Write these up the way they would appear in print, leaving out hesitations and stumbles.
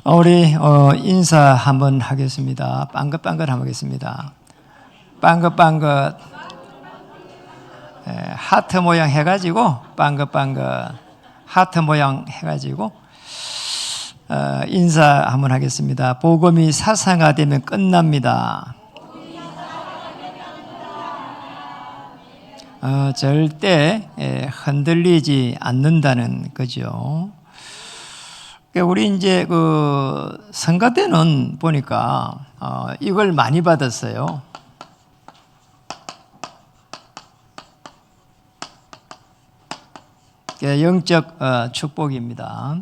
우리 인사 한번 하겠습니다. 빵긋빵긋 한번 하겠습니다. 빵긋빵긋. 하트 모양 해가지고 빵긋빵긋 하트 모양 해가지고 인사 한번 하겠습니다. 복음이 사상화되면 끝납니다. 절대 흔들리지 않는다는 거죠. 우리 이제 그 성가 때는 보니까 이걸 많이 받았어요. 영적 축복입니다.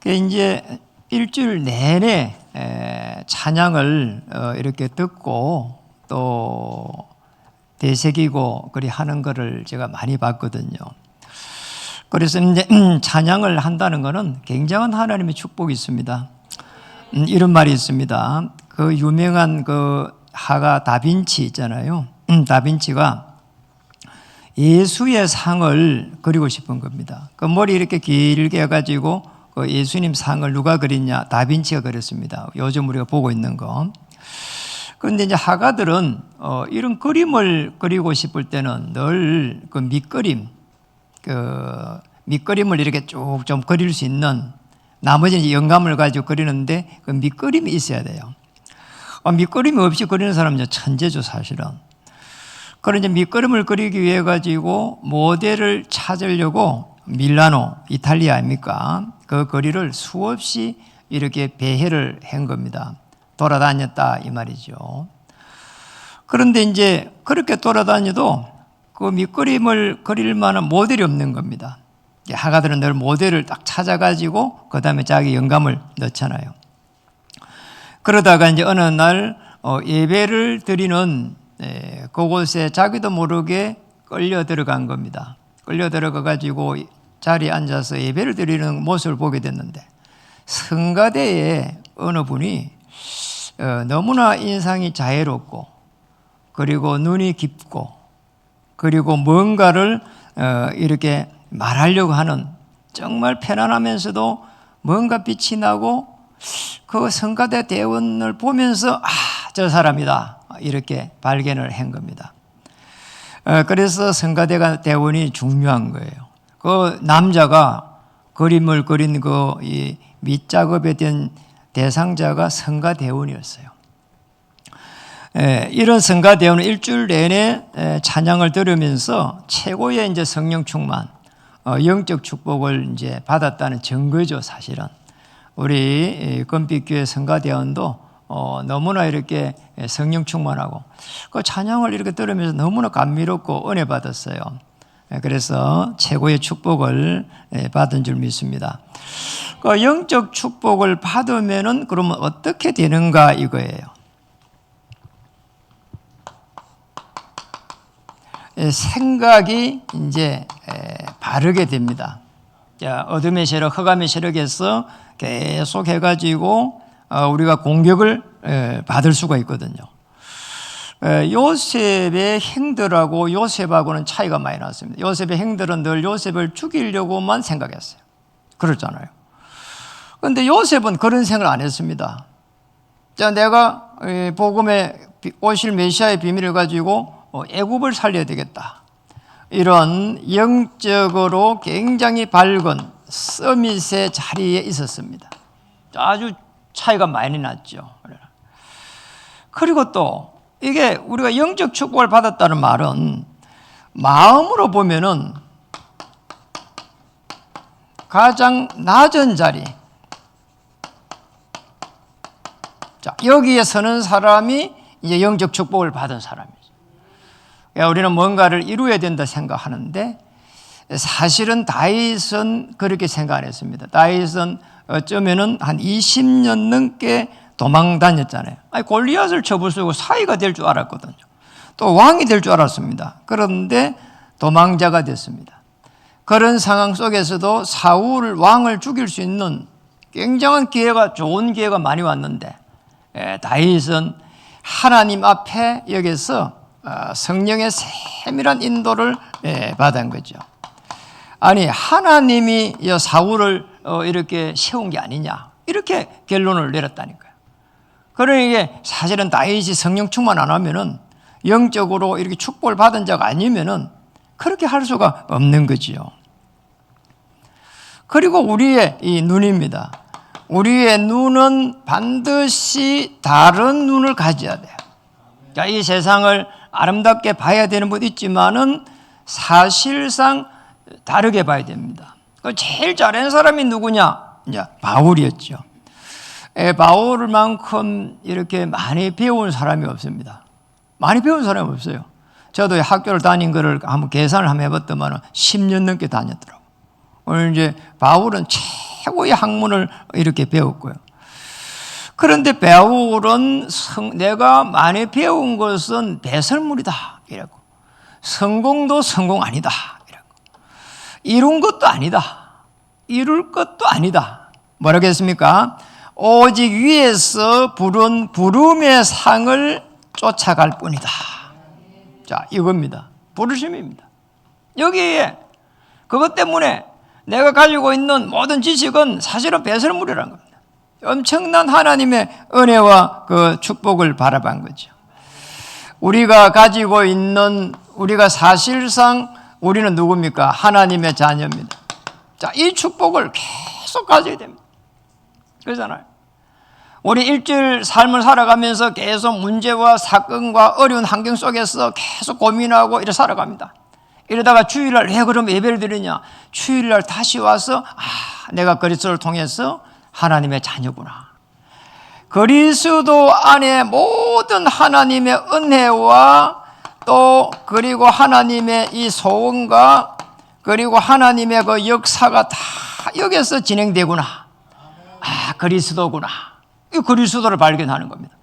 이제 일주일 내내 찬양을 이렇게 듣고 또 되새기고 그리 하는 것을 제가 많이 봤거든요. 그래서 이제 찬양을 한다는 것은 굉장한 하나님의 축복이 있습니다. 이런 말이 있습니다. 그 유명한 그 화가 다빈치 있잖아요. 다빈치가 예수의 상을 그리고 싶은 겁니다. 그 머리 이렇게 길게 해가지고 그 예수님 상을 누가 그렸냐? 다빈치가 그렸습니다. 요즘 우리가 보고 있는 거. 그런데 이제 화가들은 이런 그림을 그리고 싶을 때는 늘 그 밑그림을 이렇게 쭉 좀 그릴 수 있는, 나머지는 영감을 가지고 그리는데 그 밑그림이 있어야 돼요. 밑그림이 없이 그리는 사람은 천재죠, 사실은. 그런 이제 밑그림을 그리기 위해 가지고 모델을 찾으려고 밀라노, 이탈리아 아닙니까? 그 거리를 수없이 이렇게 배회를 한 겁니다. 돌아다녔다 이 말이죠. 그런데 이제 그렇게 돌아다녀도 그 밑그림을 그릴 만한 모델이 없는 겁니다. 화가들은 늘 모델을 딱 찾아가지고 그 다음에 자기 영감을 넣잖아요. 그러다가 이제 어느 날 예배를 드리는 그곳에 자기도 모르게 끌려 들어간 겁니다. 끌려 들어가 가지고 자리에 앉아서 예배를 드리는 모습을 보게 됐는데, 성가대에 어느 분이 너무나 인상이 자애롭고 그리고 눈이 깊고 그리고 뭔가를 이렇게 말하려고 하는, 정말 편안하면서도 뭔가 빛이 나고 그 성가대 대원을 보면서 저 사람이다 이렇게 발견을 한 겁니다. 그래서 성가대가 대원이 중요한 거예요. 그 남자가 그림을 그린 그 이 밑작업에 된 대상자가 성가대원이었어요. 이런 성가대원은 일주일 내내 찬양을 들으면서 최고의 이제 성령 충만, 영적 축복을 이제 받았다는 증거죠, 사실은. 우리 금빛교회 성가대원도 너무나 이렇게 성령 충만하고 그 찬양을 이렇게 들으면서 너무나 감미롭고 은혜 받았어요. 그래서 최고의 축복을 받은 줄 믿습니다. 그 영적 축복을 받으면은 그러면 어떻게 되는가 이거예요. 생각이 이제 바르게 됩니다. 어둠의 세력, 흑암의 세력에서 계속 해가지고 우리가 공격을 받을 수가 있거든요. 요셉의 행들하고 요셉하고는 차이가 많이 났습니다. 요셉의 행들은 늘 요셉을 죽이려고만 생각했어요. 그렇잖아요. 그런데 요셉은 그런 생각을 안 했습니다. 내가 복음에 오실 메시아의 비밀을 가지고 애굽을 살려야 되겠다. 이런 영적으로 굉장히 밝은 서밋의 자리에 있었습니다. 아주 차이가 많이 났죠. 그리고 또 이게 우리가 영적 축복을 받았다는 말은 마음으로 보면은 가장 낮은 자리, 여기에 서는 사람이 이제 영적 축복을 받은 사람이죠. 우리는 뭔가를 이루어야 된다 생각하는데 사실은 다윗은 그렇게 생각 안 했습니다. 다윗은 어쩌면은 한 20년 넘게 도망 다녔잖아요. 골리앗을 쳐부수고 사위가 될 줄 알았거든요. 또 왕이 될 줄 알았습니다. 그런데 도망자가 됐습니다. 그런 상황 속에서도 사울 왕을 죽일 수 있는 굉장한 기회가, 좋은 기회가 많이 왔는데 다윗은 하나님 앞에 여기서 성령의 세밀한 인도를 받은 거죠. 아니, 하나님이 사울을 이렇게 세운 게 아니냐, 이렇게 결론을 내렸다니까요. 그러니 이게 사실은 다윗이 성령 충만 안 하면은 영적으로 이렇게 축복을 받은 자가 아니면은 그렇게 할 수가 없는 거지요. 그리고 우리의 이 눈입니다. 우리의 눈은 반드시 다른 눈을 가져야 돼요. 자, 이 세상을 아름답게 봐야 되는 분 있지만은 사실상 다르게 봐야 됩니다. 제일 잘한 사람이 누구냐? 이제 바울이었죠. 바울만큼 이렇게 많이 배운 사람이 없습니다. 많이 배운 사람이 없어요. 저도 학교를 다닌 거를 한번 계산을 한번 해봤더만 10년 넘게 다녔더라고요. 오늘 이제 바울은 최고의 학문을 이렇게 배웠고요. 그런데 바울은 내가 많이 배운 것은 배설물이다 이라고, 성공도 성공 아니다 이라고, 이룬 것도 아니다, 이룰 것도 아니다. 뭐라고 했습니까? 오직 위에서 부른 부름의 상을 쫓아갈 뿐이다. 자, 이겁니다. 부르심입니다. 여기에 그것 때문에 내가 가지고 있는 모든 지식은 사실은 배설물이라는 겁니다. 엄청난 하나님의 은혜와 그 축복을 바라본 거죠. 우리가 가지고 있는, 우리가 사실상 우리는 누굽니까? 하나님의 자녀입니다. 자, 이 축복을 계속 가져야 됩니다. 그러잖아요. 우리 일주일 삶을 살아가면서 계속 문제와 사건과 어려운 환경 속에서 계속 고민하고 이렇게 살아갑니다. 이러다가 주일날 왜 그럼 예배를 드리냐? 주일날 다시 와서 내가 그리스도를 통해서 하나님의 자녀구나. 그리스도 안에 모든 하나님의 은혜와 또 그리고 하나님의 이 소원과 그리고 하나님의 그 역사가 다 여기서 진행되구나. 그리스도구나. 이 그리스도를 발견하는 겁니다.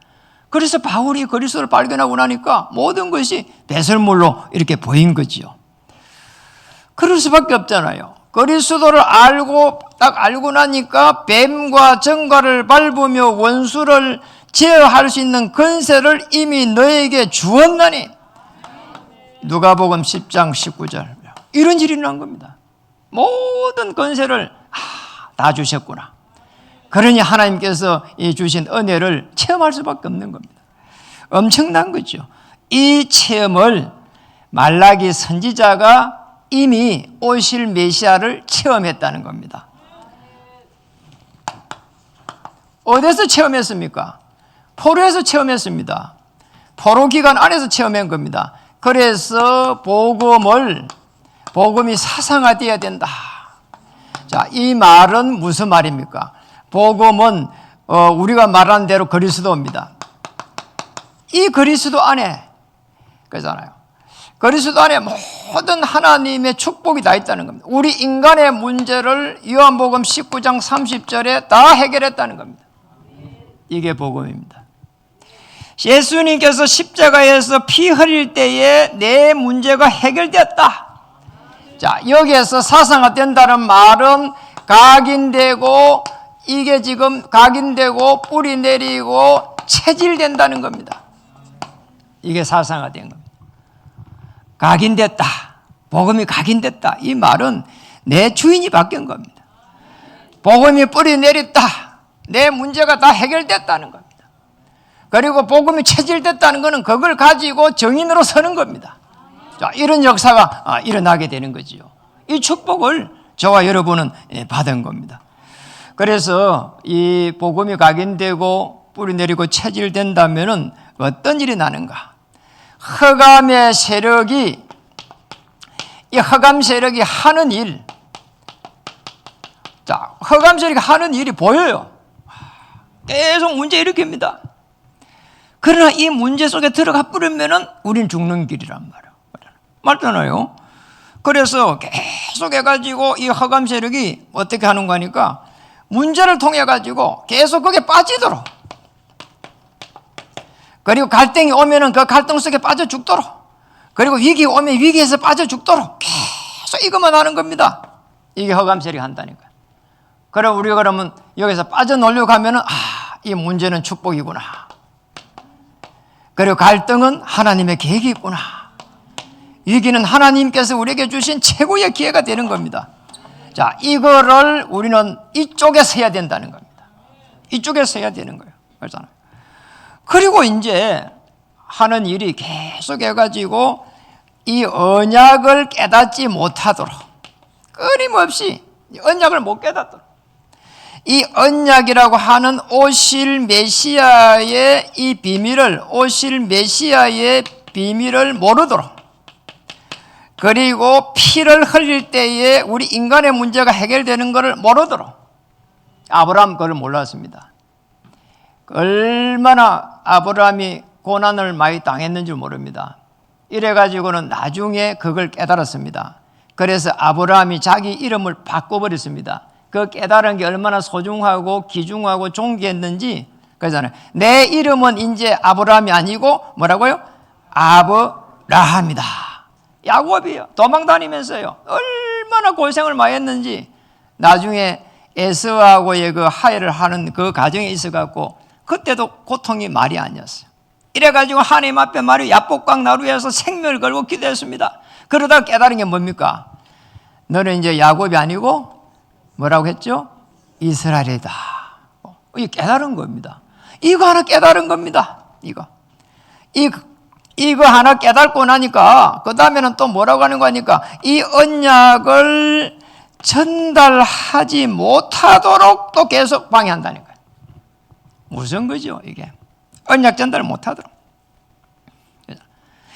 그래서 바울이 그리스도를 발견하고 나니까 모든 것이 배설물로 이렇게 보인 거지요. 그럴 수밖에 없잖아요. 그리스도를 딱 알고 나니까 뱀과 정갈을 밟으며 원수를 제어할 수 있는 권세를 이미 너에게 주었나니. 누가복음 10장 19절. 이런 일이 난 겁니다. 모든 권세를 다 주셨구나. 그러니 하나님께서 주신 은혜를 체험할 수밖에 없는 겁니다. 엄청난 거죠. 이 체험을 말라기 선지자가 이미 오실 메시아를 체험했다는 겁니다. 어디서 체험했습니까? 포로에서 체험했습니다. 포로 기간 안에서 체험한 겁니다. 그래서 복음이 사상화되어야 된다. 자, 이 말은 무슨 말입니까? 복음은 우리가 말하는 대로 그리스도입니다. 이 그리스도 안에, 그러잖아요. 그리스도 안에 모든 하나님의 축복이 다 있다는 겁니다. 우리 인간의 문제를 요한복음 19장 30절에 다 해결했다는 겁니다. 이게 복음입니다. 예수님께서 십자가에서 피 흘릴 때에 내 문제가 해결되었다. 자, 여기에서 사상화된다는 말은 각인되고, 이게 지금 각인되고 뿌리 내리고 체질된다는 겁니다. 이게 사상화된 겁니다. 각인됐다. 복음이 각인됐다. 이 말은 내 주인이 바뀐 겁니다. 복음이 뿌리 내렸다. 내 문제가 다 해결됐다는 겁니다. 그리고 복음이 체질됐다는 것은 그걸 가지고 정인으로 서는 겁니다. 자, 이런 역사가 일어나게 되는 거지요. 이 축복을 저와 여러분은 받은 겁니다. 그래서 이 복음이 각인되고 뿌리 내리고 체질된다면은 어떤 일이 나는가? 흑암의 세력이, 이 흑암 세력이 하는 일, 자, 흑암 세력이 하는 일이 보여요. 계속 문제 일으킵니다. 그러나 이 문제 속에 들어가 버리면은 우린 죽는 길이란 말이에요. 맞잖아요. 그래서 계속 해가지고 이 흑암 세력이 어떻게 하는 거니까 문제를 통해 가지고 계속 거기에 빠지도록, 그리고 갈등이 오면은 그 갈등 속에 빠져 죽도록, 그리고 위기 오면 위기에서 빠져 죽도록 계속 이것만 하는 겁니다. 이게 흑암 세력이 한다니까. 그럼 우리가 그러면 여기서 빠져나오려고 하면은 이 문제는 축복이구나. 그리고 갈등은 하나님의 계획이 있구나. 위기는 하나님께서 우리에게 주신 최고의 기회가 되는 겁니다. 자, 이거를 우리는 이쪽에 서야 된다는 겁니다. 이쪽에서 해야 되는 거예요. 그렇잖아요. 그리고 이제 하는 일이 계속 해가지고 이 언약을 깨닫지 못하도록 끊임없이 언약을 못 깨닫도록 이 언약이라고 하는 오실 메시아의 이 비밀을 오실 메시아의 비밀을 모르도록 그리고 피를 흘릴 때에 우리 인간의 문제가 해결되는 것을 모르도록 아브라함 그걸 몰랐습니다. 얼마나 아브라함이 고난을 많이 당했는지 모릅니다. 이래가지고는 나중에 그걸 깨달았습니다. 그래서 아브라함이 자기 이름을 바꿔버렸습니다. 그 깨달은 게 얼마나 소중하고 귀중하고 존귀했는지 그러잖아요. 내 이름은 이제 아브라함이 아니고 뭐라고요? 아브라함이다. 야곱이요. 도망 다니면서요. 얼마나 고생을 많이 했는지 나중에 에서하고의 그 화해를 하는 그 과정에 있어갖고 그때도 고통이 말이 아니었어요. 이래가지고 하나님 앞에 말이 야복강 나루에서 생명을 걸고 기도했습니다. 그러다가 깨달은 게 뭡니까? 너는 이제 야곱이 아니고 뭐라고 했죠? 이스라엘이다. 이게 깨달은 겁니다. 이거 하나 깨달은 겁니다. 이거 하나 깨닫고 나니까 그 다음에는 또 뭐라고 하는 거니까 이 언약을 전달하지 못하도록 또 계속 방해한다는 거예요. 무슨 거죠 이게? 언약 전달을 못하도록.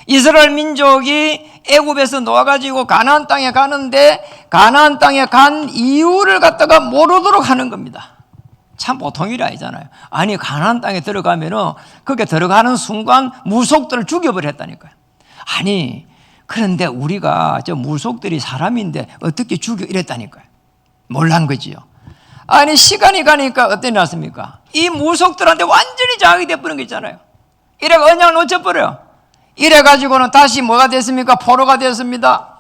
이스라엘 민족이 애굽에서 놓아가지고 가나안 땅에 가는데 가나안 땅에 간 이유를 갖다가 모르도록 하는 겁니다. 참 보통 일이 아니잖아요. 아니 가나안 땅에 들어가면은 거기에 들어가는 순간 무속들을 죽여버렸다니까요. 아니 그런데 우리가 저 무속들이 사람인데 어떻게 죽여 이랬다니까요. 몰란 거지요. 아니 시간이 가니까 어떻게 났습니까? 이 무속들한테 완전히 장악이 돼버린 거 있잖아요. 이래가 언약을 놓쳐버려요. 이래가지고는 다시 뭐가 됐습니까? 포로가 됐습니다.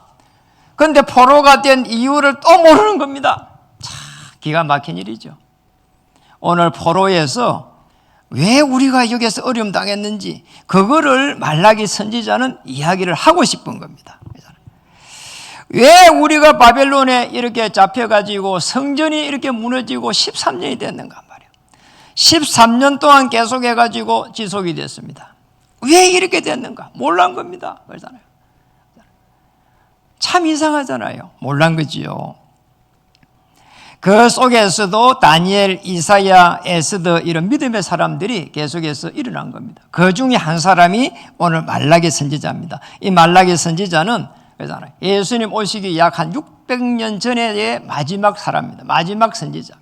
그런데 포로가 된 이유를 또 모르는 겁니다. 참 기가 막힌 일이죠. 오늘 포로에서 왜 우리가 여기서 어려움 당했는지 그거를 말라기 선지자는 이야기를 하고 싶은 겁니다. 왜 우리가 바벨론에 이렇게 잡혀가지고 성전이 이렇게 무너지고 13년이 됐는가 말이에요. 13년 동안 계속해가지고 지속이 됐습니다. 왜 이렇게 됐는가? 몰란 겁니다. 그러잖아요. 참 이상하잖아요. 몰란 거지요. 그 속에서도 다니엘, 이사야, 에스더 이런 믿음의 사람들이 계속해서 일어난 겁니다. 그 중에 한 사람이 오늘 말라기 선지자입니다. 이 말라기 선지자는 그러잖아요. 예수님 오시기 약 한 600년 전의 마지막 사람입니다. 마지막 선지자.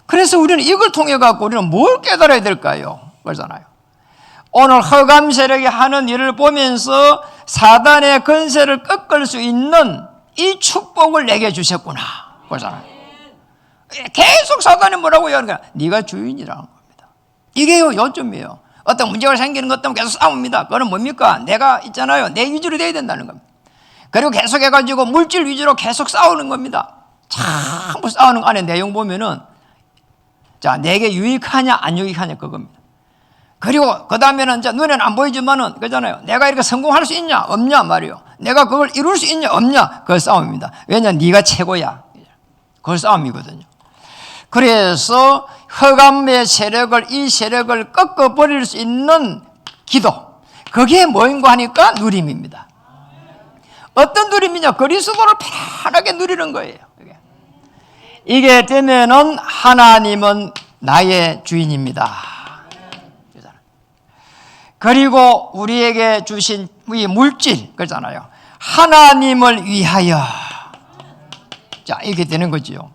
그래서 우리는 이걸 통해 갖고 우리는 뭘 깨달아야 될까요? 그러잖아요. 오늘 흑암 세력이 하는 일을 보면서 사단의 권세를 꺾을 수 있는 이 축복을 내게 주셨구나. 그러잖아요. 계속 사단이 뭐라고 하는 네가 주인이라는 겁니다. 이게 요점이에요. 어떤 문제가 생기는 것 때문에 계속 싸웁니다. 그건 뭡니까? 내가 있잖아요. 내 위주로 돼야 된다는 겁니다. 그리고 계속 해가지고 물질 위주로 계속 싸우는 겁니다. 참 싸우는 안에 내용 보면은 자, 내게 유익하냐 안 유익하냐 그겁니다. 그리고 그 다음에는 이제 눈에는 안 보이지만은 그잖아요. 내가 이렇게 성공할 수 있냐 없냐 말이요. 내가 그걸 이룰 수 있냐 없냐 그 싸움입니다. 왜냐 네가 최고야. 그 싸움이거든요. 그래서 흑암의 세력을 이 세력을 꺾어버릴 수 있는 기도 그게 뭐인가 하니까 누림입니다. 어떤 누림이냐? 그리스도를 편하게 누리는 거예요. 이게 되면은 하나님은 나의 주인입니다. 그리고 우리에게 주신 이 물질 그렇잖아요. 하나님을 위하여 자 이렇게 되는 거지요.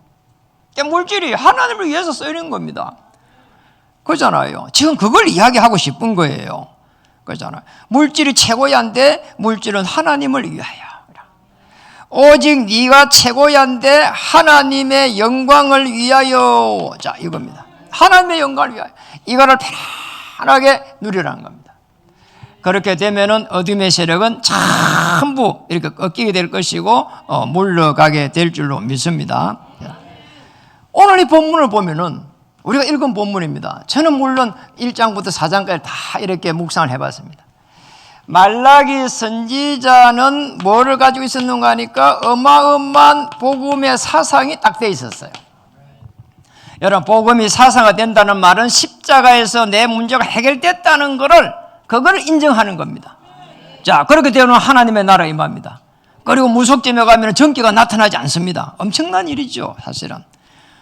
물질이 하나님을 위해서 쓰이는 겁니다. 그렇잖아요. 지금 그걸 이야기하고 싶은 거예요. 그렇잖아요. 물질이 최고야인데 물질은 하나님을 위하여. 오직 네가 최고야인데 하나님의 영광을 위하여. 자 이겁니다. 하나님의 영광을 위하여. 이거를 편하게 누리라는 겁니다. 그렇게 되면은 어둠의 세력은 전부 이렇게 꺾이게 될 것이고 물러가게 될 줄로 믿습니다. 오늘 이 본문을 보면은 우리가 읽은 본문입니다. 저는 물론 1장부터 4장까지 다 이렇게 묵상을 해봤습니다. 말라기 선지자는 뭐를 가지고 있었는가 하니까 어마어마한 복음의 사상이 딱 돼 있었어요. 여러분, 복음이 사상화된다는 말은 십자가에서 내 문제가 해결됐다는 그걸 인정하는 겁니다. 자, 그렇게 되면 하나님의 나라 임합니다. 그리고 무속점에 가면 전기가 나타나지 않습니다. 엄청난 일이죠, 사실은.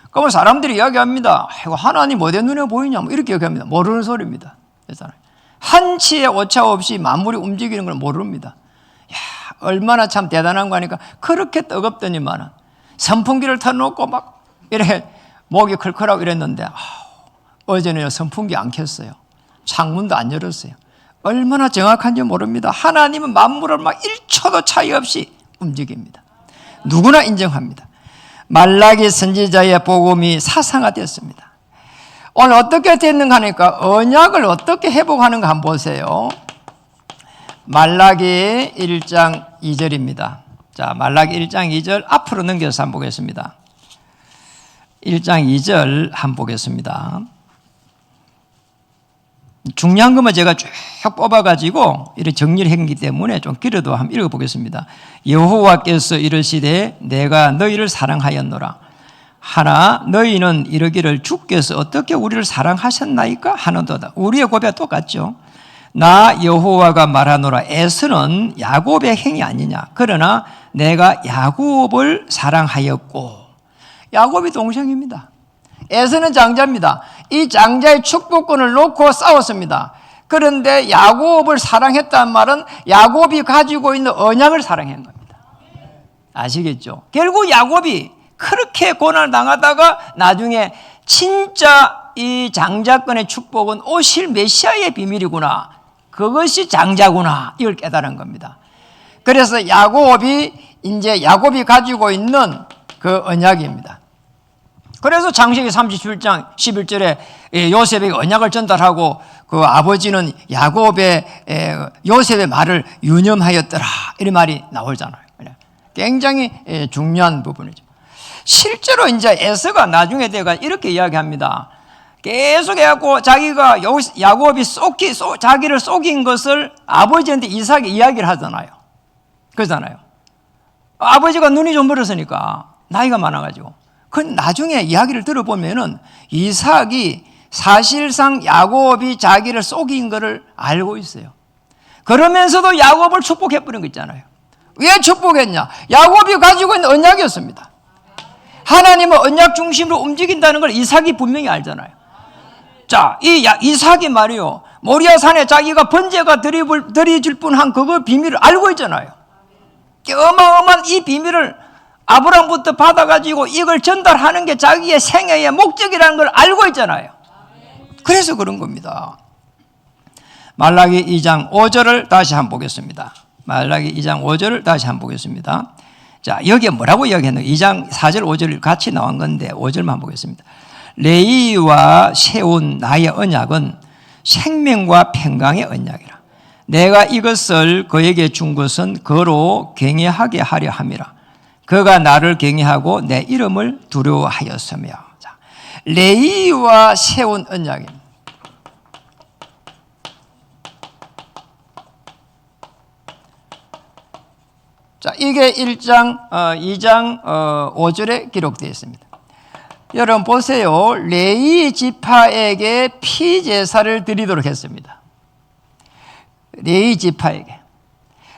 그러면 사람들이 이야기합니다. 하나님 어디 눈에 보이냐? 뭐 이렇게 얘기합니다. 모르는 소리입니다. 한치의 오차 없이 만물이 움직이는 걸 모릅니다. 야, 얼마나 참 대단한 거 하니까 그렇게 뜨겁더니만은 선풍기를 틀어놓고 막 이렇게 목이 클클하고 이랬는데 어제는 선풍기 안 켰어요. 창문도 안 열었어요. 얼마나 정확한지 모릅니다. 하나님은 만물을 막 1초도 차이 없이 움직입니다. 누구나 인정합니다. 말라기 선지자의 복음이 사상화됐습니다. 오늘 어떻게 됐는가 하니까 언약을 어떻게 회복하는가 한번 보세요. 말라기 1장 2절입니다. 자, 말라기 1장 2절 앞으로 넘겨서 한번 보겠습니다. 1장 2절 한번 보겠습니다. 중요한 것만 제가 쭉 뽑아가지고 이렇게 정리를 했기 때문에 좀 길어도 한번 읽어보겠습니다. 여호와께서 이르시되 내가 너희를 사랑하였노라. 하나 너희는 이르기를 주께서 어떻게 우리를 사랑하셨나이까 하는도다. 우리의 고백과 똑같죠. 나 여호와가 말하노라. 에서는 야곱의 행위 아니냐. 그러나 내가 야곱을 사랑하였고. 야곱이 동생입니다. 에서는 장자입니다. 이 장자의 축복권을 놓고 싸웠습니다. 그런데 야곱을 사랑했다는 말은 야곱이 가지고 있는 언약을 사랑한 겁니다. 아시겠죠? 결국 야곱이 그렇게 고난을 당하다가 나중에 진짜 이 장자권의 축복은 오실 메시아의 비밀이구나. 그것이 장자구나. 이걸 깨달은 겁니다. 그래서 야곱이 가지고 있는 그 언약입니다. 그래서 창세기 37장 11절에 요셉에게 언약을 전달하고 그 아버지는 요셉의 말을 유념하였더라. 이런 말이 나오잖아요. 굉장히 중요한 부분이죠. 실제로 이제 에서가 나중에 돼가 이렇게 이야기합니다. 계속 해갖고 자기가 야곱이 자기를 속인 것을 아버지한테 이삭이 이야기를 하잖아요. 그러잖아요. 아버지가 눈이 좀 멀었으니까 나이가 많아가지고. 그 나중에 이야기를 들어보면은 이삭이 사실상 야곱이 자기를 속인 것을 알고 있어요. 그러면서도 야곱을 축복해버린 거 있잖아요. 왜 축복했냐? 야곱이 가지고 있는 언약이었습니다. 하나님은 언약 중심으로 움직인다는 걸 이삭이 분명히 알잖아요. 자, 이삭이 말이요. 모리아 산에 자기가 번제가 드려질 뻔한 그거 비밀을 알고 있잖아요. 어마어마한 이 비밀을 아브라함부터 받아가지고 이걸 전달하는 게 자기의 생애의 목적이라는 걸 알고 있잖아요. 그래서 그런 겁니다. 말라기 2장 5절을 다시 한번 보겠습니다. 말라기 2장 5절을 다시 한번 보겠습니다. 자, 여기에 뭐라고 이야기했는가? 2장 4절 5절 같이 나온 건데 5절만 보겠습니다. 레위와 세운 나의 언약은 생명과 평강의 언약이라. 내가 이것을 그에게 준 것은 그로 경외하게 하려 함이라. 그가 나를 경외하고 내 이름을 두려워하였으며. 자, 레위와 세운 언약입니다. 자, 이게 2장 5절에 기록되어 있습니다. 여러분 보세요. 레위 지파에게 피제사를 드리도록 했습니다. 레위 지파에게.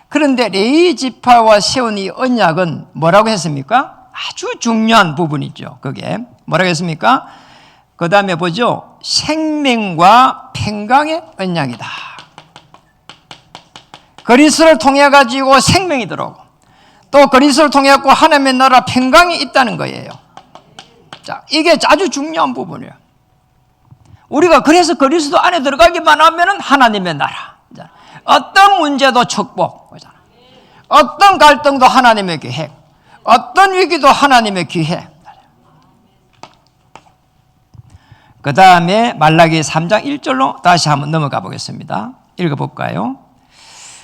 그런데 레위 지파와 세운 이 언약은 뭐라고 했습니까? 아주 중요한 부분이죠. 그게 뭐라고 했습니까? 그 다음에 보죠. 생명과 평강의 언약이다. 그리스도를 통해 가지고 생명이 들어오고 또 그리스도를 통해 갖고 하나님의 나라 평강이 있다는 거예요. 자, 이게 아주 중요한 부분이에요. 우리가 그래서 그리스도 안에 들어가기만 하면은 하나님의 나라. 어떤 문제도 축복, 어떤 갈등도 하나님의 계획, 어떤 위기도 하나님의 기회. 그 다음에 말라기 3장 1절로 다시 한번 넘어가 보겠습니다. 읽어볼까요?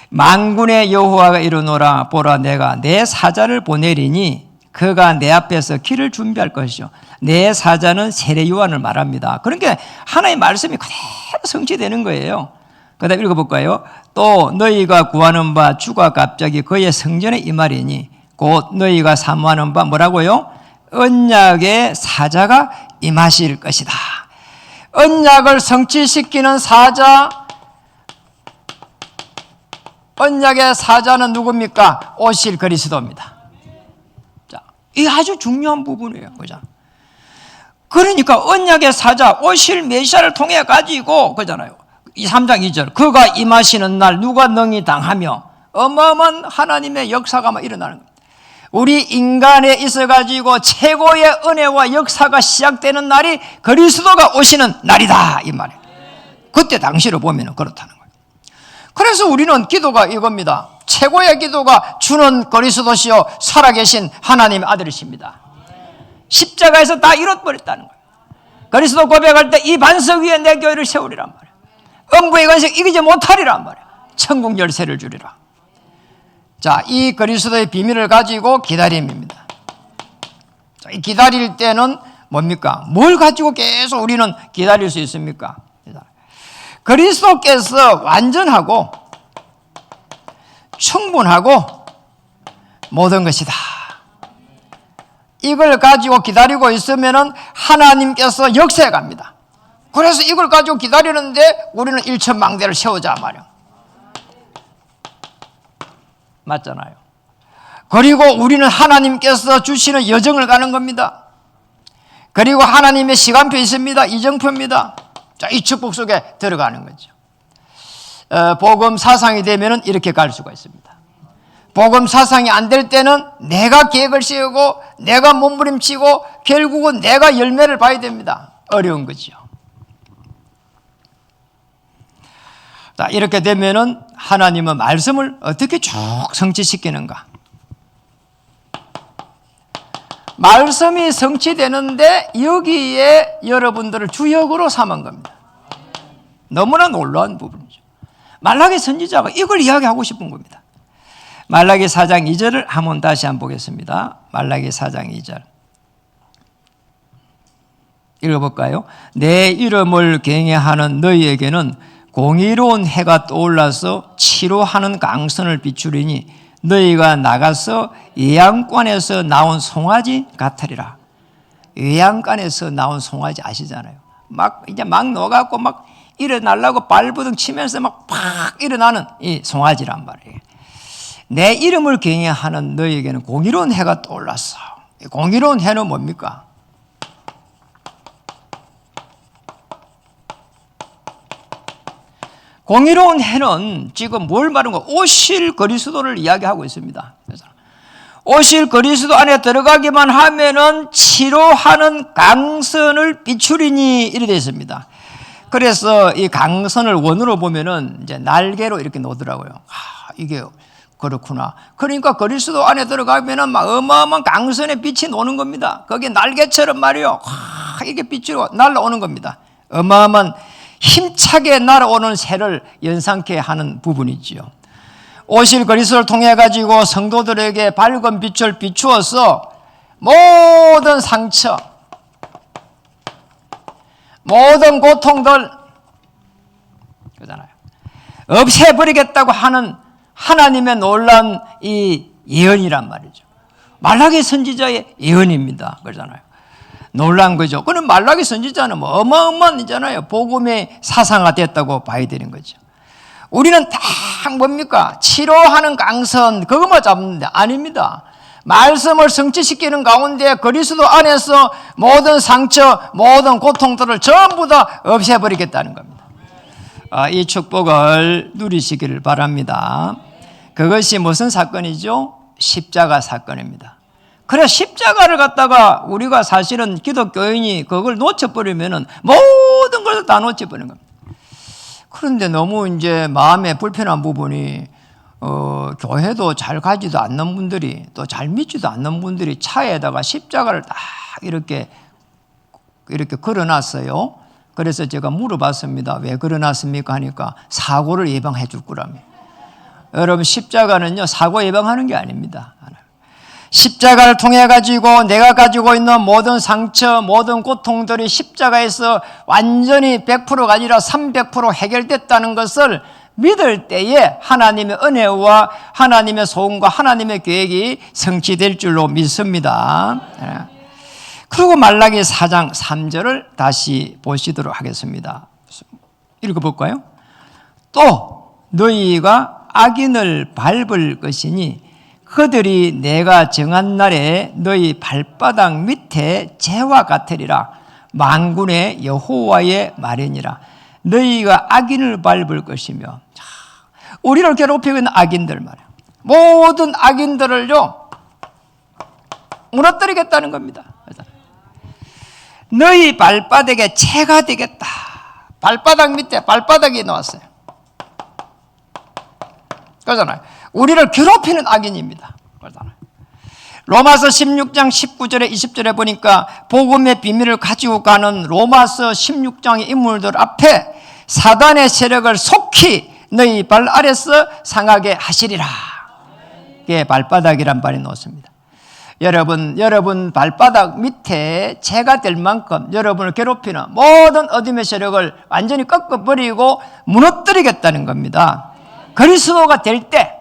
만군의 여호와가 이르노라. 보라, 내가 내 사자를 보내리니 그가 내 앞에서 길을 준비할 것이요. 내 사자는 세례 요한을 말합니다. 그러니까 하나님의 말씀이 그대로 성취되는 거예요. 그 다음에 읽어볼까요? 또 너희가 구하는 바 주가 갑자기 그의 성전에 임하리니 곧 너희가 사모하는 바 뭐라고요? 언약의 사자가 임하실 것이다. 언약을 성취시키는 사자, 언약의 사자는 누굽니까? 오실 그리스도입니다. 자, 이게 아주 중요한 부분이에요. 그죠? 그러니까 언약의 사자, 오실 메시아를 통해 가지고, 그잖아요. 3장 2절. 그가 임하시는 날 누가 능히 당하며 어마어마한 하나님의 역사가 막 일어나는 겁니다. 우리 인간에 있어 가지고 최고의 은혜와 역사가 시작되는 날이 그리스도가 오시는 날이다, 이 말이에요. 그때 당시로 보면 그렇다는 거예요. 그래서 우리는 기도가 이겁니다. 최고의 기도가 주는 그리스도시요 살아계신 하나님의 아들이십니다. 십자가에서 다 이뤄버렸다는 거예요. 그리스도 고백할 때 이 반석 위에 내 교회를 세우리란 말이에요. 음부의 권세 이기지 못하리란 말이에요. 천국 열쇠를 주리라. 자, 이 그리스도의 비밀을 가지고 기다림입니다. 자, 이 기다릴 때는 뭡니까? 뭘 가지고 계속 우리는 기다릴 수 있습니까? 그리스도께서 완전하고 충분하고 모든 것이다. 이걸 가지고 기다리고 있으면 하나님께서 역사해 갑니다. 그래서 이걸 가지고 기다리는데 우리는 일천망대를 세우자 말이야. 맞잖아요. 그리고 우리는 하나님께서 주시는 여정을 가는 겁니다. 그리고 하나님의 시간표 있습니다. 이정표입니다. 자, 이 축복 속에 들어가는 거죠. 복음 사상이 되면 이렇게 갈 수가 있습니다. 복음 사상이 안 될 때는 내가 계획을 세우고 내가 몸부림치고 결국은 내가 열매를 봐야 됩니다. 어려운 거죠. 자, 이렇게 되면은 하나님은 말씀을 어떻게 쭉 성취시키는가? 말씀이 성취되는데 여기에 여러분들을 주역으로 삼은 겁니다. 너무나 놀라운 부분이죠. 말라기 선지자가 이걸 이야기하고 싶은 겁니다. 말라기 4장 2절을 한번 다시 한번 보겠습니다. 말라기 4장 2절 읽어볼까요? 내 이름을 경외하는 너희에게는 공의로운 해가 떠올라서 치료하는 강선을 비추리니 너희가 나가서 예양관에서 나온 송아지 같으리라. 예양관에서 나온 송아지 아시잖아요. 이제 막 녹아갖고 막 일어나려고 발버둥 치면서 막 팍 일어나는 이 송아지란 말이에요. 내 이름을 경외하는 너희에게는 공의로운 해가 떠올랐어. 공의로운 해는 뭡니까? 공의로운 해는 지금 뭘 말하는 거? 오실 그리스도를 이야기하고 있습니다. 그래서 오실 그리스도 안에 들어가기만 하면은 치료하는 강선을 비추리니 이래 되어 있습니다. 그래서 이 강선을 원으로 보면은 이제 날개로 이렇게 놓더라고요. 이게 그렇구나. 그러니까 그리스도 안에 들어가면은 막 어마어마한 강선의 빛이 노는 겁니다. 거기에 날개처럼 말이요. 이게 빛으로 날아오는 겁니다. 어마어마한 힘차게 날아오는 새를 연상케 하는 부분이지요. 오실 그리스도를 통해 가지고 성도들에게 밝은 빛을 비추어서 모든 상처, 모든 고통들 그잖아요. 없애버리겠다고 하는 하나님의 놀라운 이 예언이란 말이죠. 말라기 선지자의 예언입니다. 그러잖아요. 놀란 거죠. 그럼 말라기 선지자는 뭐 어마어마한 이잖아요. 복음의 사상화 됐다고 봐야 되는 거죠. 우리는 다 뭡니까? 치료하는 강선 그것만 잡는데 아닙니다. 말씀을 성취시키는 가운데 그리스도 안에서 모든 상처, 모든 고통들을 전부 다 없애버리겠다는 겁니다. 이 축복을 누리시기를 바랍니다. 그것이 무슨 사건이죠? 십자가 사건입니다. 그래 십자가를 갖다가 우리가 사실은 기독교인이 그걸 놓쳐버리면은 모든 걸 다 놓쳐버리는 겁니다. 그런데 너무 이제 마음에 불편한 부분이 교회도 잘 가지도 않는 분들이 또 잘 믿지도 않는 분들이 차에다가 십자가를 딱 이렇게 걸어놨어요. 그래서 제가 물어봤습니다. 왜 걸어놨습니까? 하니까 사고를 예방해 줄 거라며. 여러분 십자가는요 사고 예방하는 게 아닙니다. 십자가를 통해 가지고 내가 가지고 있는 모든 상처, 모든 고통들이 십자가에서 완전히 100%가 아니라 300% 해결됐다는 것을 믿을 때에 하나님의 은혜와 하나님의 소원과 하나님의 계획이 성취될 줄로 믿습니다. 그리고 말라기 4장 3절을 다시 보시도록 하겠습니다. 읽어볼까요? 또 너희가 악인을 밟을 것이니 그들이 내가 정한 날에 너희 발바닥 밑에 재와 같으리라. 만군의 여호와의 말이니라. 너희가 악인을 밟을 것이며, 우리를 괴롭히고 있는 악인들 말이야. 모든 악인들을요 무너뜨리겠다는 겁니다. 너희 발바닥에 재가 되겠다. 발바닥 밑에 발바닥이 나왔어요. 그러잖아요. 우리를 괴롭히는 악인입니다. 그러잖아요. 로마서 16장 19절에 20절에 보니까 복음의 비밀을 가지고 가는 로마서 16장의 인물들 앞에 사단의 세력을 속히 너희 발 아래서 상하게 하시리라. 이게 발바닥이란 말이 나왔습니다. 여러분 발바닥 밑에 재가 될 만큼 여러분을 괴롭히는 모든 어둠의 세력을 완전히 꺾어버리고 무너뜨리겠다는 겁니다. 그리스도가 될 때,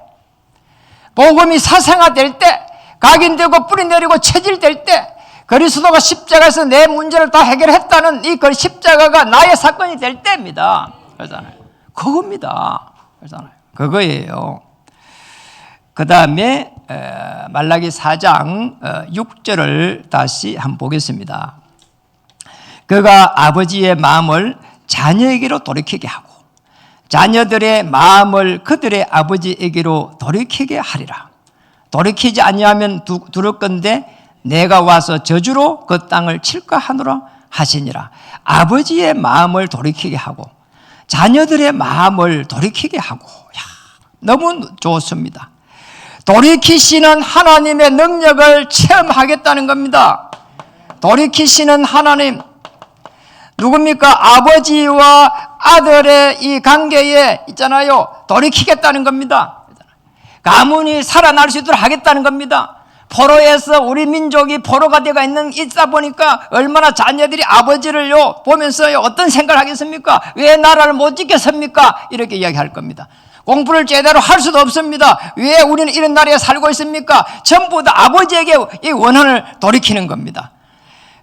복음이 사상화될 때, 각인되고 뿌리내리고 체질될 때, 그리스도가 십자가에서 내 문제를 다 해결했다는 이 십자가가 나의 사건이 될 때입니다. 그러잖아요. 그겁니다. 그러잖아요. 그거예요. 그 다음에 말라기 4장 6절을 다시 한번 보겠습니다. 그가 아버지의 마음을 자녀에게로 돌이키게 하고 자녀들의 마음을 그들의 아버지에게로 돌이키게 하리라. 돌이키지 아니하면 두를 건데 내가 와서 저주로 그 땅을 칠까 하노라 하시니라. 아버지의 마음을 돌이키게 하고 자녀들의 마음을 돌이키게 하고, 너무 좋습니다. 돌이키시는 하나님의 능력을 체험하겠다는 겁니다. 돌이키시는 하나님, 누굽니까? 아버지와 아들의 이 관계에 있잖아요. 돌이키겠다는 겁니다. 가문이 살아날 수 있도록 하겠다는 겁니다. 포로에서 우리 민족이 포로가 되어 있다 보니까 얼마나 자녀들이 아버지를요 보면서요 어떤 생각을 하겠습니까? 왜 나라를 못 지켰습니까? 이렇게 이야기할 겁니다. 공부를 제대로 할 수도 없습니다. 왜 우리는 이런 나라에 살고 있습니까? 전부 다 아버지에게 이 원한을 돌이키는 겁니다.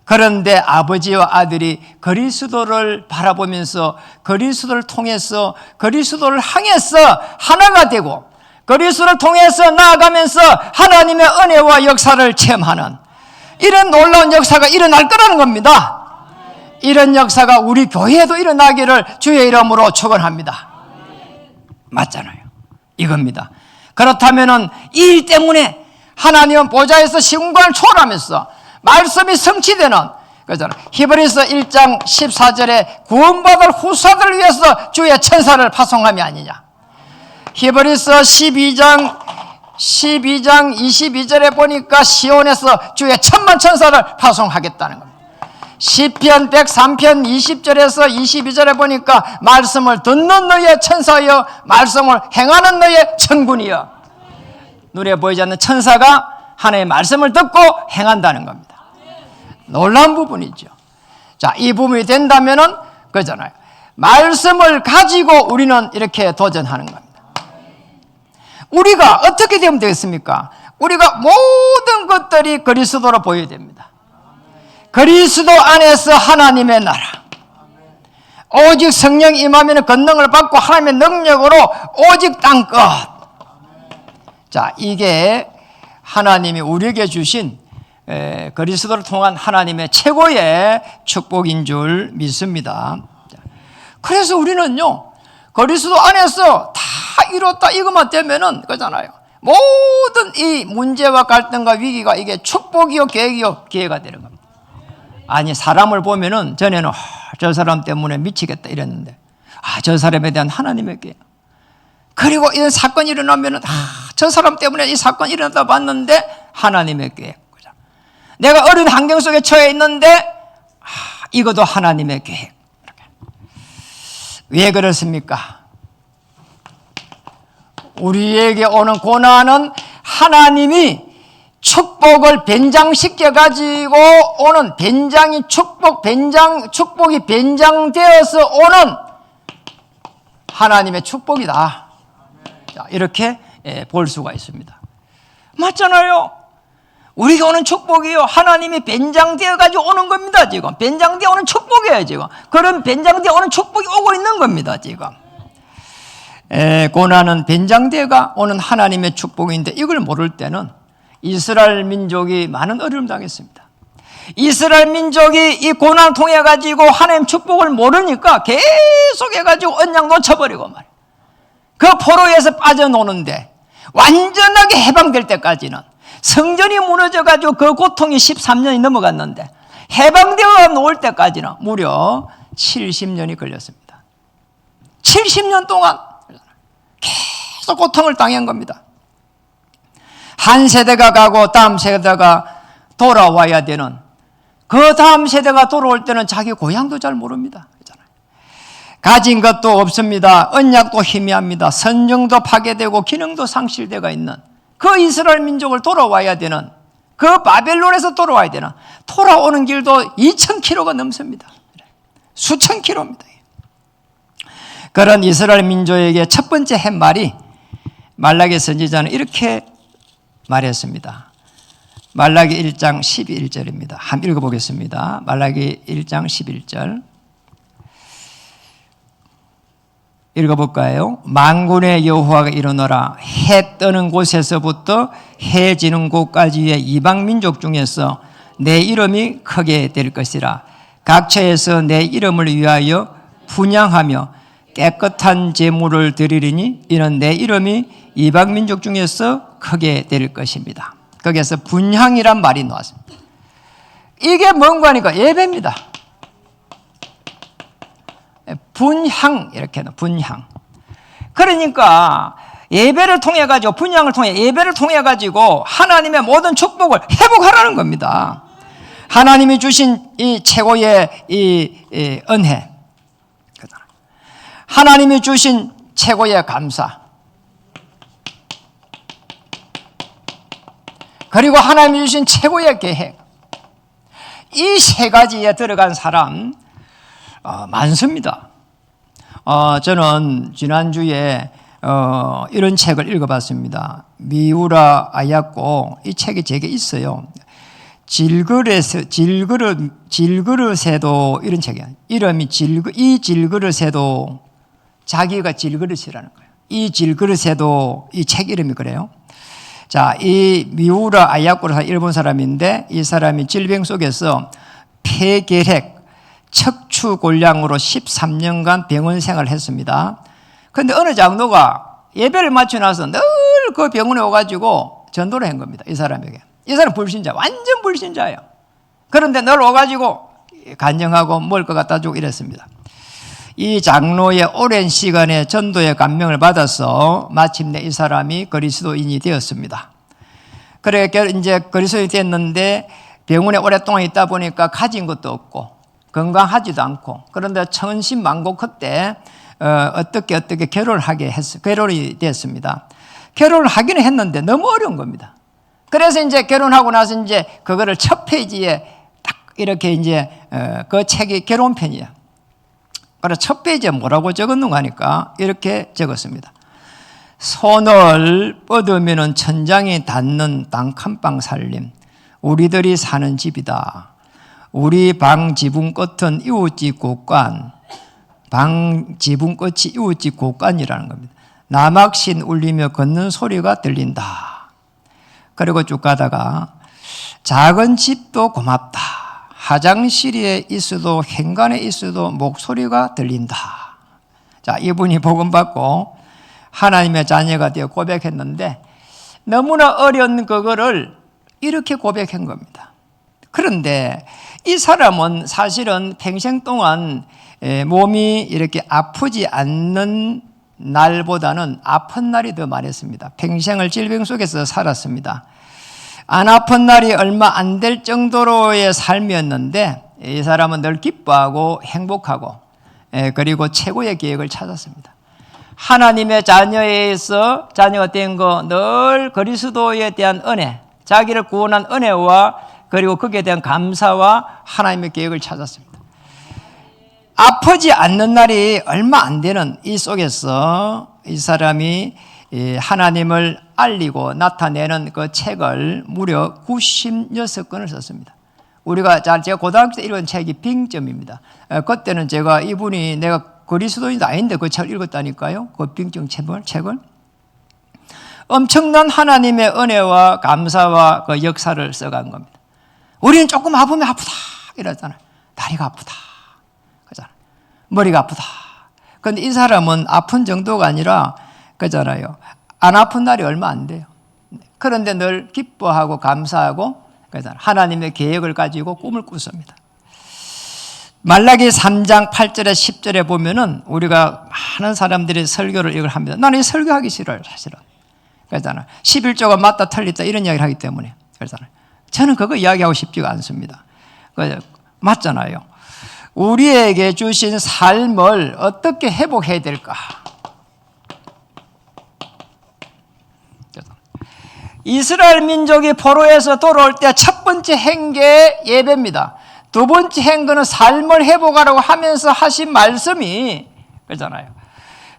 그런데 아버지와 아들이 그리스도를 바라보면서 그리스도를 통해서 그리스도를 향해서 하나가 되고 그리스도를 통해서 나아가면서 하나님의 은혜와 역사를 체험하는 이런 놀라운 역사가 일어날 거라는 겁니다. 이런 역사가 우리 교회에도 일어나기를 주의 이름으로 축원합니다. 맞잖아요. 이겁니다. 그렇다면은 이 일 때문에 하나님은 보좌에서 시공간을 초월하면서 말씀이 성취되는 그잖아요. 히브리서 1장 14절에 구원받을 후사들을 위해서 주의 천사를 파송함이 아니냐. 히브리서 12장 22절에 보니까 시온에서 주의 천만 천사를 파송하겠다는 겁니다. 시편 103편 20절에서 22절에 보니까 말씀을 듣는 너의 천사여 말씀을 행하는 너의 천군이여. 눈에 보이지 않는 천사가 하나님의 말씀을 듣고 행한다는 겁니다. 놀라운 부분이죠. 자, 이 부분이 된다면은 그잖아요. 말씀을 가지고 우리는 이렇게 도전하는 겁니다. 우리가 어떻게 되면 되겠습니까? 우리가 모든 것들이 그리스도로 보여야 됩니다. 그리스도 안에서 하나님의 나라. 오직 성령 임하면 권능을 받고 하나님의 능력으로 오직 땅끝. 자, 이게 하나님이 우리에게 주신 그리스도를 통한 하나님의 최고의 축복인 줄 믿습니다. 그래서 우리는요, 그리스도 안에서 다 이뤘다 이것만 되면은 그잖아요. 모든 이 문제와 갈등과 위기가 이게 축복이요 계획이요 기회가 되는 겁니다. 아니 사람을 보면은 전에는 저 사람 때문에 미치겠다 이랬는데 저 사람에 대한 하나님의 계획. 그리고 이런 사건이 일어나면은 저 사람 때문에 이 사건이 일어났다 봤는데 하나님의 계획. 내가 어려운 환경 속에 처해 있는데 이것도 하나님의 계획. 왜 그렇습니까? 우리에게 오는 고난은 하나님이 축복을 변장시켜 가지고 오는 변장이 축복이 변장되어서 오는 하나님의 축복이다. 자, 이렇게 볼 수가 있습니다. 맞잖아요. 우리가 오는 축복이요, 하나님이 변장되어 가지고 오는 겁니다. 지금 변장되어 오는 축복이에요. 지금 그런 변장되어 오는 축복이 오고 있는 겁니다. 지금 고난은 변장되어가 오는 하나님의 축복인데, 이걸 모를 때는 이스라엘 민족이 많은 어려움 당했습니다. 이스라엘 민족이 이 고난을 통해 가지고 하나님 축복을 모르니까 계속 해가지고 언약 놓쳐버리고 말이에요. 그 포로에서 빠져노는데 완전하게 해방될 때까지는, 성전이 무너져가지고 그 고통이 13년이 넘어갔는데 해방되어 놓을 때까지는 무려 70년이 걸렸습니다. 70년 동안 계속 고통을 당한 겁니다. 한 세대가 가고 다음 세대가 돌아와야 되는, 그 다음 세대가 돌아올 때는 자기 고향도 잘 모릅니다. 가진 것도 없습니다. 언약도 희미합니다. 선정도 파괴되고 기능도 상실되어 있는 그 이스라엘 민족을 돌아와야 되는, 그 바벨론에서 돌아와야 되는, 돌아오는 길도 2000km가 넘습니다. 수천 킬로입니다. 그런 이스라엘 민족에게 첫 번째 한 말이, 말라기 선지자는 이렇게 말했습니다. 말라기 1장 11절입니다. 한번 읽어보겠습니다. 말라기 1장 11절 읽어볼까요? 만군의 여호와가 이르노라, 해 뜨는 곳에서부터 해 지는 곳까지의 이방 민족 중에서 내 이름이 크게 될 것이라. 각처에서 내 이름을 위하여 분향하며 깨끗한 제물을 드리리니 이는 내 이름이 이방 민족 중에서 크게 될 것입니다. 거기에서 분향이란 말이 나왔습니다. 이게 뭔가 하니까 예배입니다. 분향, 이렇게 분향. 그러니까 예배를 통해 가지고, 분향을 통해, 예배를 통해 가지고 하나님의 모든 축복을 회복하라는 겁니다. 하나님이 주신 이 최고의 이 은혜, 하나님이 주신 최고의 감사, 그리고 하나님이 주신 최고의 계획, 이 세 가지에 들어간 사람 많습니다. 저는 지난주에 이런 책을 읽어봤습니다. 미우라 아야코, 이 책이 제게 있어요. 질그릇에도, 이런 책이에요. 이름이 이 질그릇에도, 자기가 질그릇이라는 거예요. 이 질그릇에도, 이 책 이름이 그래요. 자, 이 미우라 아야코라는 일본 사람인데, 이 사람이 질병 속에서 폐결핵, 척추골량으로 13년간 병원 생활을 했습니다. 그런데 어느 장로가 예배를 마치고 나서 늘 그 병원에 와가지고 전도를 한 겁니다. 이 사람에게. 이 사람 불신자, 완전 불신자예요. 그런데 늘 와가지고 간증하고 먹을 것 갖다 주고 이랬습니다. 이 장로의 오랜 시간의 전도의 감명을 받아서 마침내 이 사람이 그리스도인이 되었습니다. 그래 이제 그리스도인이 됐는데 병원에 오랫동안 있다 보니까 가진 것도 없고 건강하지도 않고, 그런데 천신만고 때 어떻게 결혼이 됐습니다. 결혼을 하기는 했는데 너무 어려운 겁니다. 그래서 이제 결혼하고 나서 이제 그거를 첫 페이지에 딱 이렇게 이제 그 책이 결혼편이에요. 그래서 첫 페이지에 뭐라고 적었는가 하니까 이렇게 적었습니다. 손을 뻗으면 천장이 닿는 단칸방 살림, 우리들이 사는 집이다. 우리 방 지붕 끝은 이웃집 곳간, 방 지붕 끝이 이웃집 곳간이라는 겁니다. 남학신 울리며 걷는 소리가 들린다. 그리고 쭉 가다가 작은 집도 고맙다. 화장실에 있어도 현관에 있어도 목소리가 들린다. 자, 이분이 복음받고 하나님의 자녀가 되어 고백했는데 너무나 어려운 그거를 이렇게 고백한 겁니다. 그런데 이 사람은 사실은 평생 동안 몸이 이렇게 아프지 않는 날보다는 아픈 날이 더 많았습니다. 평생을 질병 속에서 살았습니다. 안 아픈 날이 얼마 안 될 정도로의 삶이었는데 이 사람은 늘 기뻐하고 행복하고 그리고 최고의 계획을 찾았습니다. 하나님의 자녀에서 자녀가 된 거 늘 그리스도에 대한 은혜, 자기를 구원한 은혜와 그리고 거기에 대한 감사와 하나님의 계획을 찾았습니다. 아프지 않는 날이 얼마 안 되는 이 속에서 이 사람이 하나님을 알리고 나타내는 그 책을 무려 96권을 썼습니다. 제가 고등학교 때 읽은 책이 빙점입니다. 그때는 제가 이분이 내가 그리스도인도 아닌데 그 책을 읽었다니까요. 그 빙점 책을. 엄청난 하나님의 은혜와 감사와 그 역사를 써간 겁니다. 우리는 조금 아프면 아프다 이러잖아요. 다리가 아프다. 그잖아요. 머리가 아프다. 그런데 이 사람은 아픈 정도가 아니라 그잖아요. 안 아픈 날이 얼마 안 돼요. 그런데 늘 기뻐하고 감사하고 그잖아요. 하나님의 계획을 가지고 꿈을 꿨습니다. 말라기 3장 8절에 10절에 보면은 우리가 많은 사람들이 설교를 이걸 합니다. 나는 이 설교하기 싫어요, 사실은. 그렇잖아요. 11조가 맞다 틀렸다 이런 이야기를 하기 때문에. 그렇잖아요. 저는 그거 이야기하고 싶지가 않습니다. 맞잖아요. 우리에게 주신 삶을 어떻게 회복해야 될까? 이스라엘 민족이 포로에서 돌아올 때 첫 번째 행계 예배입니다. 두 번째 행거는 삶을 회복하라고 하면서 하신 말씀이 그렇잖아요.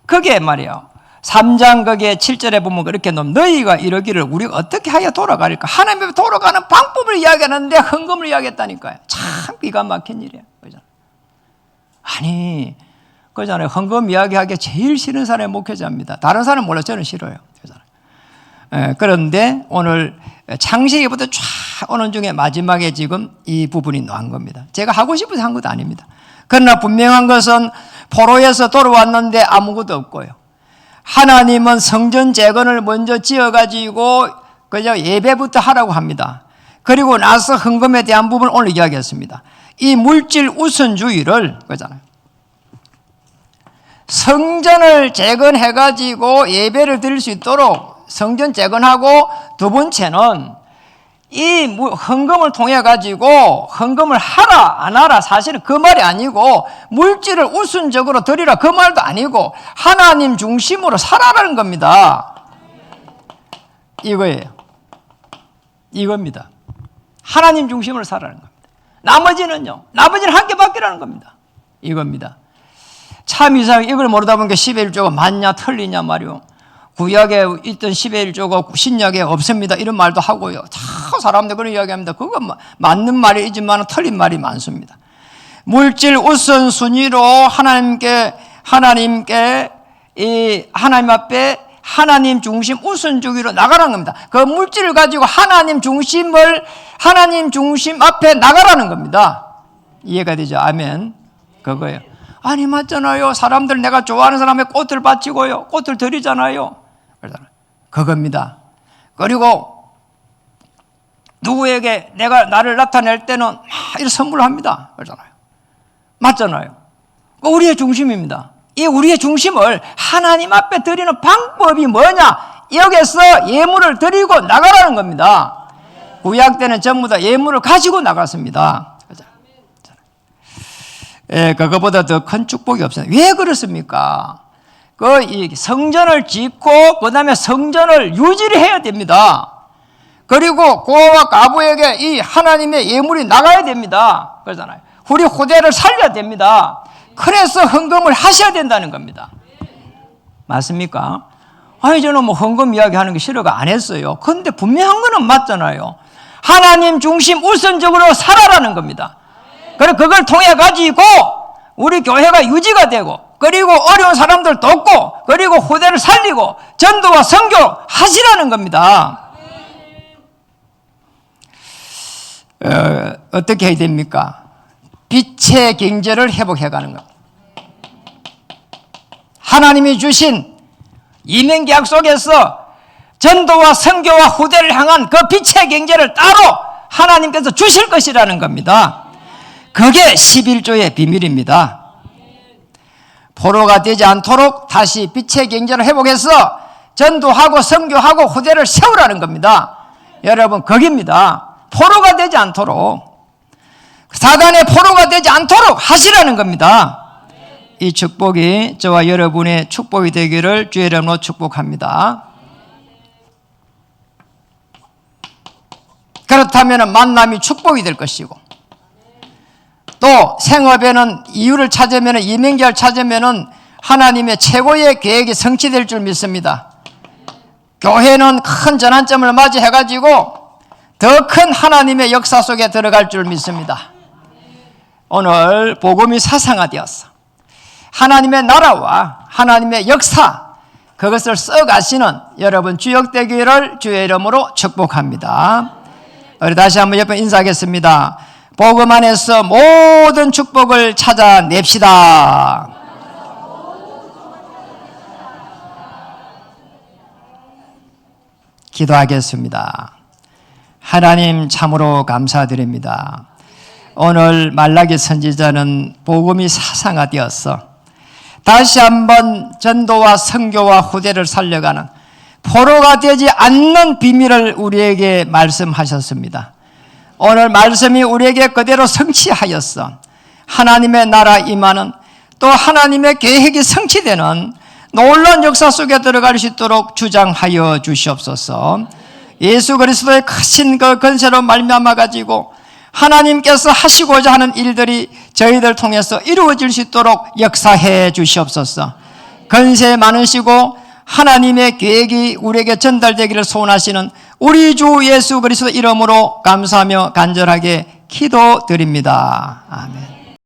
그게 말이에요. 3장 거기에 7절에 보면 그렇게 너희가 이러기를 우리가 어떻게 하여 돌아갈까? 하나님 앞에 돌아가는 방법을 이야기하는데 헌금을 이야기했다니까요. 참 기가 막힌 일이에요. 그렇잖아요. 아니, 그렇잖아요. 헌금 이야기하기 제일 싫은 사람이 목회자입니다. 다른 사람은 몰라, 저는 싫어요. 그렇잖아요. 그런데 오늘 창세기부터 쫙 오는 중에 마지막에 지금 이 부분이 나온 겁니다. 제가 하고 싶어서 한 것도 아닙니다. 그러나 분명한 것은 포로에서 돌아왔는데 아무것도 없고요. 하나님은 성전 재건을 먼저 지어가지고 그냥 예배부터 하라고 합니다. 그리고 나서 헌금에 대한 부분을 오늘 이야기했습니다. 이 물질 우선주의를 그잖아요. 성전을 재건해가지고 예배를 드릴 수 있도록 성전 재건하고 두 번째는 이 헌금을 통해 가지고 헌금을 하라 안 하라 사실은 그 말이 아니고 물질을 우선적으로 드리라 그 말도 아니고 하나님 중심으로 살아라는 겁니다. 이거예요. 이겁니다. 하나님 중심으로 살아라는 겁니다. 나머지는 한 개밖에라는 겁니다. 이겁니다. 참 이상해. 이걸 모르다 보니까 11조가 맞냐 틀리냐 말이요. 구약에 있던 11조가 신약에 없습니다. 이런 말도 하고요. 다 사람들 그런 이야기합니다. 그거 맞는 말이지만 틀린 말이 많습니다. 물질 우선순위로 하나님 앞에 하나님 중심 우선주의로 나가라는 겁니다. 그 물질을 가지고 하나님 중심 앞에 나가라는 겁니다. 이해가 되죠? 아멘. 그거예요. 아니 맞잖아요. 사람들 내가 좋아하는 사람의 꽃을 바치고요. 꽃을 드리잖아요. 그겁니다. 그리고 누구에게 나를 나타낼 때는 이런 선물을 합니다. 그러잖아요. 맞잖아요. 우리의 중심입니다. 이 우리의 중심을 하나님 앞에 드리는 방법이 뭐냐? 여기서 예물을 드리고 나가라는 겁니다. 구약 때는 전부 다 예물을 가지고 나갔습니다. 그거보다 더 큰 축복이 없어요. 왜 그렇습니까? 이 성전을 짓고 그 다음에 성전을 유지를 해야 됩니다. 그리고 고아와 과부에게 이 하나님의 예물이 나가야 됩니다. 그러잖아요. 우리 후대를 살려야 됩니다. 그래서 헌금을 하셔야 된다는 겁니다. 맞습니까? 아니 저는 헌금 이야기하는 게 싫어가 안 했어요. 그런데 분명한 거는 맞잖아요. 하나님 중심 우선적으로 살아라는 겁니다. 그리고 그걸 통해 가지고 우리 교회가 유지가 되고 그리고 어려운 사람들 돕고 그리고 후대를 살리고 전도와 선교 하시라는 겁니다. 어떻게 해야 됩니까? 빛의 경제를 회복해가는 겁니다. 하나님이 주신 이민계약 속에서 전도와 선교와 후대를 향한 그 빛의 경제를 따로 하나님께서 주실 것이라는 겁니다. 그게 11조의 비밀입니다. 포로가 되지 않도록 다시 빛의 경제를 회복해서 전도하고 선교하고 후대를 세우라는 겁니다. 여러분 거기입니다. 포로가 되지 않도록 사단의 포로가 되지 않도록 하시라는 겁니다. 이 축복이 저와 여러분의 축복이 되기를 주의 이름으로 축복합니다. 그렇다면 만남이 축복이 될 것이고 또 생업에는 이유를 찾으면 이민계를 찾으면 하나님의 최고의 계획이 성취될 줄 믿습니다. 교회는 큰 전환점을 맞이해가지고 더 큰 하나님의 역사 속에 들어갈 줄 믿습니다. 오늘 복음이 사상화되었어. 하나님의 나라와 하나님의 역사, 그것을 써가시는 여러분 주역되기를 주의 이름으로 축복합니다. 우리 다시 한번 옆에 인사하겠습니다. 복음 안에서 모든 축복을 찾아냅시다. 기도하겠습니다. 하나님 참으로 감사드립니다. 오늘 말라기 선지자는 복음이 사상화되어서 다시 한번 전도와 선교와 후대를 살려가는 포로가 되지 않는 비밀을 우리에게 말씀하셨습니다. 오늘 말씀이 우리에게 그대로 성취하였어. 하나님의 나라 임하는, 또 하나님의 계획이 성취되는 놀라운 역사 속에 들어갈 수 있도록 주장하여 주시옵소서. 예수 그리스도의 크신 그 권세로 말미암아 가지고 하나님께서 하시고자 하는 일들이 저희들 통해서 이루어질 수 있도록 역사해 주시옵소서. 권세 많으시고 하나님의 계획이 우리에게 전달되기를 소원하시는 우리 주 예수 그리스도 이름으로 감사하며 간절하게 기도드립니다. 아멘.